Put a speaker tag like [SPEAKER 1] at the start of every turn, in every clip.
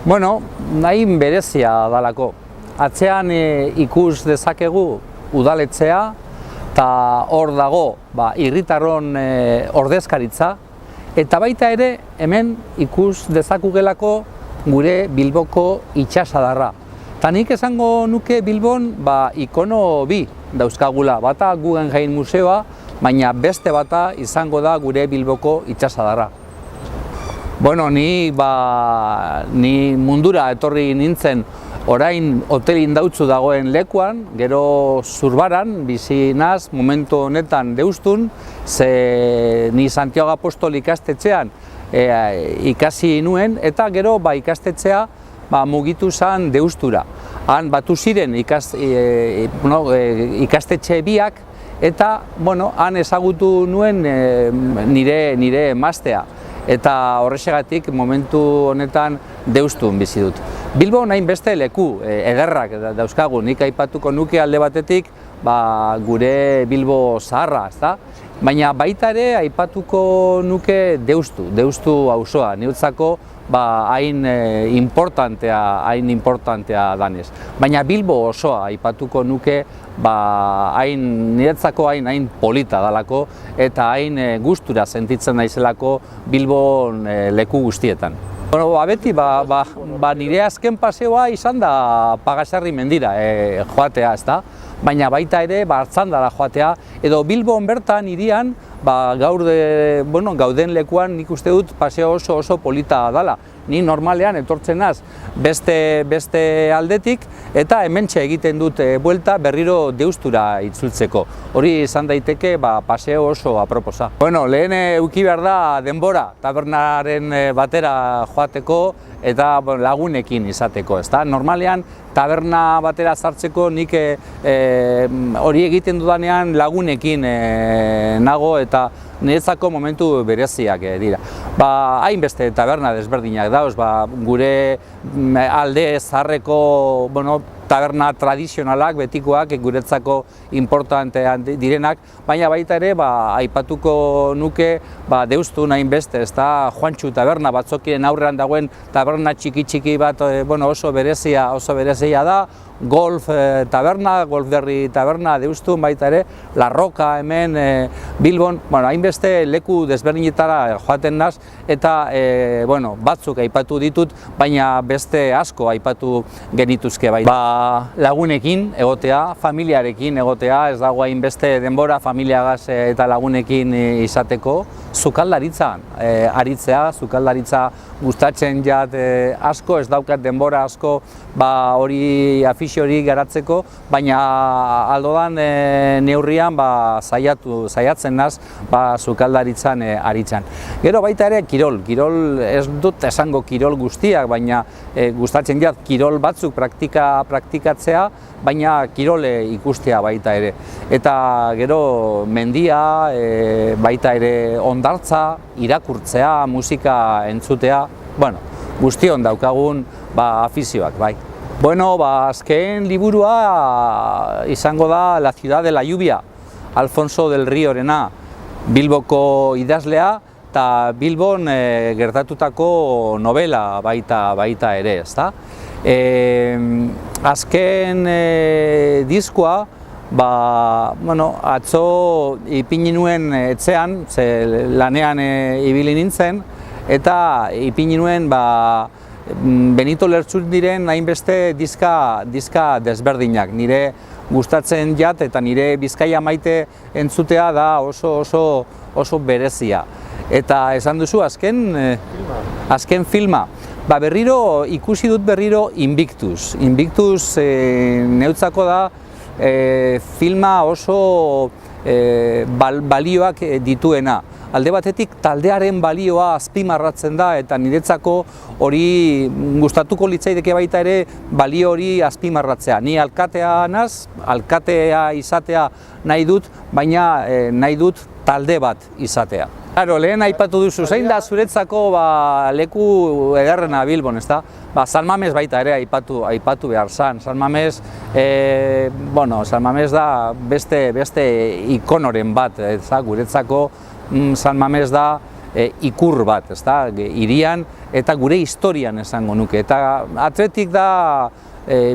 [SPEAKER 1] Bueno, nahi berezia dalako. Atzean ikus dezakegu udaletxea, eta hor dago herritarron ordezkaritza, eta baita ere hemen ikus dezakugelako gure Bilboko itsasadarra. Ta nik esango nuke Bilbon ikono bi dauzkagula, bata Guggenheim museoa, baina beste bata izango da gure Bilboko itsasadarra. Bueno, ni mundura etorri nintzen orain hotel Indautxu dagoen lekuan, gero Zurbaran bizi naz momentu honetan Deustun, ze ni Santiago Apostol ikastetxean ikasi nuen, eta gero ikastetxea mugitu zen Deustura. Han batu ziren ikastetxe biak, eta han ezagutu nuen nire emaztea. Eta horrexegatik momentu honetan Deustun bizi dut. Bilbon hainbeste leku ederrak dauzkagu, nik aipatuko nuke alde batetik gure Bilbo zaharra, ezta? Baina baita ere aipatuko nuke Deustu auzoa, niretzako hain importantea danez. Baina Bilbo osoa aipatuko nuke niretzako hain polita dalako eta hain gustura sentitzen naizelako Bilbon leku guztietan. Beti, nire azken paseoa izan da Pagasarri mendira joatea, ezta? Baina baita ere Artzandara joatea, edo Bilbon bertan hirian gauden lekuan nik uste dut paseo oso polita dala. Ni normalean etortzen naz beste aldetik, eta hementxe egiten dut buelta berriro Deustura itzultzeko. Hori izan daiteke paseo oso aproposa. Lehen eduki behar da denbora tabernaren batera joateko eta lagunekin izateko, ezta? Normalean taberna batera sartzeko nik hori egiten dudanean lagunekin nago, eta niretzako momentu bereziak dira. Hainbeste taberna desberdinak dauz, gure alde zaharreko taberna tradizionalak, betikoak, guretzako importantean direnak, baina baita ere aipatuko nuke Deustun hainbeste, ezta? Juantxu taberna, batzokiren aurrean dagoen taberna txiki bat oso berezia da, Golf taberna, Golfderri taberna Deustun, baita ere, La Roca hemen Bilbon, hainbeste leku desberdinetara joaten naz, eta batzuk aipatu ditut, baina beste asko aipatu genituzke bai. Lagunekin egotea, familiarekin egotea, ez dago hainbeste denbora familiagaz eta lagunekin izateko, sukaldaritzan aritzea, sukaldaritza gustatzen jat asko, ez daukat denbora asko hori afizio hori garatzeko, baina aldodan neurrian saiatzen naz sukaldaritzan aritzan. Gero baita ere kirol ez dut esango kirol guztiak, baina gustatzen jat kirol batzuk praktikatzea, baina kirole ikustea baita ere. Eta gero mendia, baita ere hondartza, irakurtzea, musika entzutea, guztion daukagun afizioak, bai. Azken liburua izango da La ciudad de la lluvia, Alfonso del Riorena, Bilboko idazlea, eta Bilbon gertatutako novela baita ere, ezta? Azken diskoa, atzo ipini nuen etxean, lanean ibili nintzen, eta ipini nuen Benito Lertxundiren hainbeste diska desberdinak. Nire gustatzen jat eta nire Bizkaia maite entzutea da oso berezia. Eta esan duzu azken filma. Berriro ikusi dut Invictus. Invictus neutzako da filma oso balioak dituena. Alde batetik taldearen balioa azpimarratzen da, eta niretzako hori gustatuko litzaideke baita ere balio hori azpimarratzea. Ni alkatea naz, alkatea izatea nahi dut, baina nahi dut talde bat izatea. Lehen aipatu duzu, zein da zuretzako leku ederrena Bilbon, ezta? San Mames baita ere aipatu behar zan. San Mames da beste ikonoren bat, guretzako San Mames da ikur bat, ezta, hirian eta gure historian esango nuke. Eta Athletic da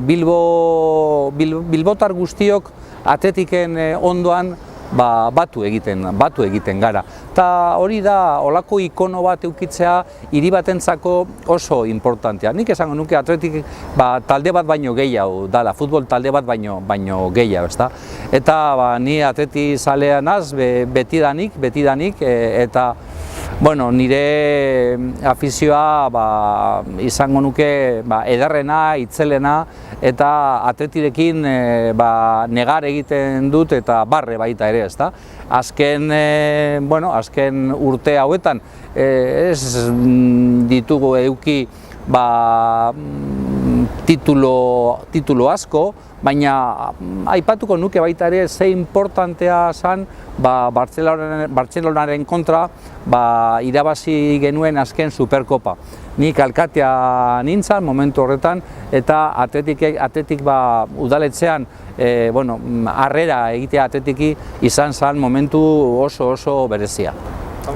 [SPEAKER 1] bilbotar guztiok Athleticen ondoan batu egiten gara. Eta hori da, olako ikono bat eukitzea hiri batentzako oso importantea. Nik esango nuke Athletic talde bat baino gehiago dala, futbol talde bat baino gehiago, ezta? Eta ni Athletic zalea naz betidanik, eta bueno, nire afizioa izango nuke ederrena, itzelena, eta Athleticrekin negar egiten dut eta barre baita ere, ezta? Azken urte hauetan ez ditugu eduki titulo asko, baina aipatuko nuke baita ere ze importantea zen Bartzelonaren kontra irabazi genuen azken Superkopa. Nik alkatea nintzen momentu horretan eta Athletic udaletxean harrera egitea Athletiki izan zen momentu oso berezia.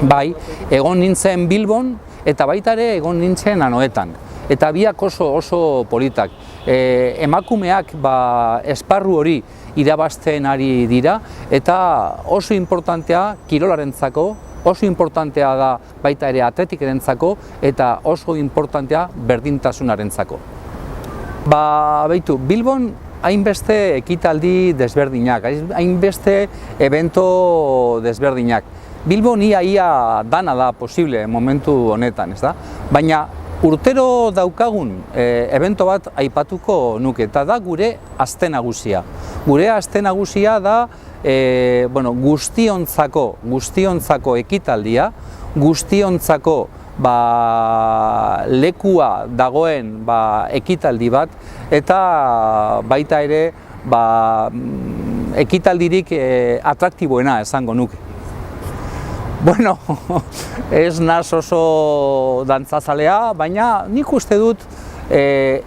[SPEAKER 1] Bai, egon nintzen Bilbon eta baita ere egon nintzen Anoetan. Eta biak oso politak. Emakumeak esparru hori irabazten ari dira eta oso importantea kirolarentzako, oso importantea da baita ere Athleticrentzako eta oso importantea berdintasunarentzako. Bilbon hainbeste ekitaldi desberdinak, hainbeste evento desberdinak. Bilbon ia dana da posible momentu honetan, ez da? Baina urtero daukagun evento bat aipatuko nuke, eta da gure aste nagusia. Gure aste nagusia da guztiontzako ekitaldia, guztiontzako lekua dagoen ekitaldi bat, eta baita ere ekitaldirik atraktiboena esango nuke. Bueno, ez naz oso dantzazalea, baina nik uste dut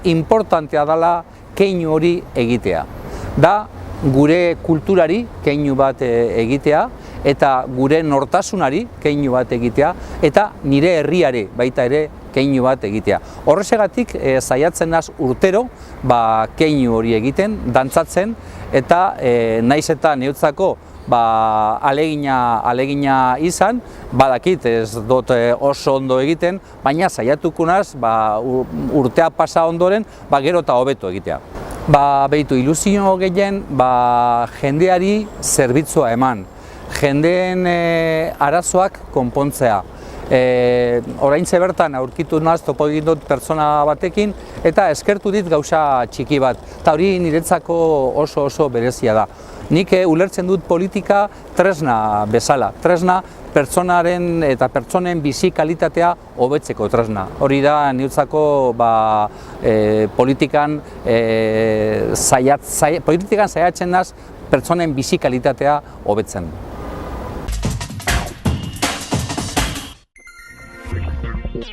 [SPEAKER 1] importantea dela keinu hori egitea. Da gure kulturari keinu bat egitea, eta gure nortasunari keinu bat egitea, eta nire herriari baita ere keinu bat egitea. Horrexegatik saiatzen naz urtero keinu hori egiten, dantzatzen, eta naiz eta neutzako alegina izan, badakit ez dut oso ondo egiten, baina saiatuko naz urtea pasa ondoren gero eta hobeto egitea. Ilusio gehien jendeari zerbitzua eman, jendeen arazoak konpontzea. Oraintxe bertan aurkitu naz topo egin dut pertsona batekin eta eskertu dit gauza txiki bat, eta hori niretzako oso berezia da. Nik ulertzen dut politika tresna bezala, tresna pertsonaren eta pertsonen bizi kalitatea hobetzeko tresna. Hori da niretzako politikan saiatzen naz pertsonen bizi kalitatea hobetzen.